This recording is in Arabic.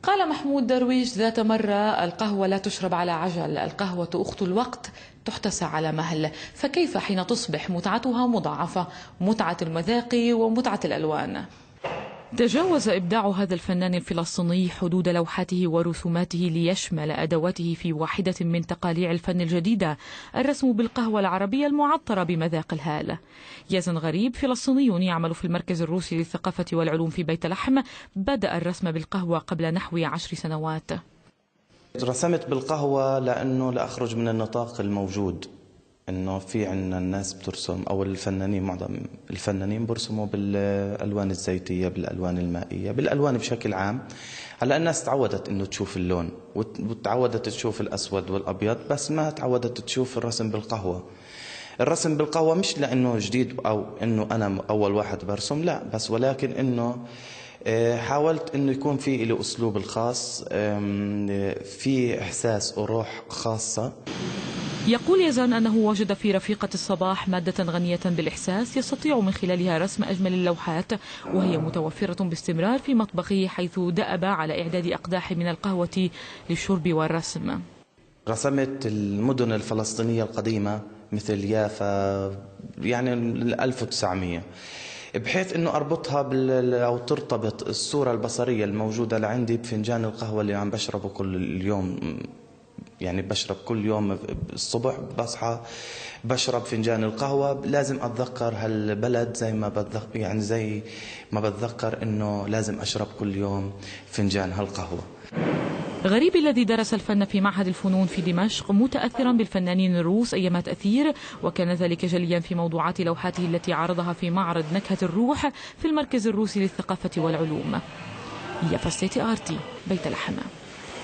قال محمود درويش ذات مرة: القهوة لا تشرب على عجل، القهوة أخت الوقت تحتسى على مهل. فكيف حين تصبح متعتها مضاعفة، متعة المذاق ومتعة الألوان؟ تجاوز إبداع هذا الفنان الفلسطيني حدود لوحاته ورسوماته ليشمل أدواته في واحدة من تقاليع الفن الجديدة، الرسم بالقهوة العربية المعطرة بمذاق الهالة. يزن غريب فلسطيني يعمل في المركز الروسي للثقافة والعلوم في بيت لحم، بدأ الرسم بالقهوة قبل نحو 10 سنوات. رسمت بالقهوة لأنه لأخرج من النطاق الموجود، انه في عندنا الناس بترسم او الفنانين، معظم الفنانين برسموا بالالوان الزيتيه، بالالوان المائيه، بالالوان بشكل عام. هلا الناس تعودت انه تشوف اللون وتعودت تشوف الاسود والابيض، بس ما تعودت تشوف الرسم بالقهوه. الرسم بالقهوه مش لانه جديد او انه انا اول واحد برسم، لا، بس ولكن انه حاولت انه يكون في له اسلوب الخاص، في احساس وروح خاصه. يقول يزن أنه وجد في رفيقة الصباح مادة غنية بالإحساس يستطيع من خلالها رسم أجمل اللوحات، وهي متوفرة باستمرار في مطبخه، حيث دأب على إعداد أقداح من القهوة للشرب والرسم. رسمت المدن الفلسطينية القديمة مثل يافا، يعني 1900، بحيث انه اربطها او ترتبط الصورة البصرية الموجودة لعندي بفنجان القهوة اللي عم بشربه كل يوم. يعني بشرب كل يوم الصبح بصحى بشرب فنجان القهوة، لازم أتذكر هالبلد زي ما بتذكر إنه لازم أشرب كل يوم فنجان هالقهوة. غريب الذي درس الفن في معهد الفنون في دمشق، متأثرا بالفنانين الروس أيما تأثير، وكان ذلك جليا في موضوعات لوحاته التي عرضها في معرض نكهة الروح في المركز الروسي للثقافة والعلوم. يافا ستيتي آرتي، بيت لحم.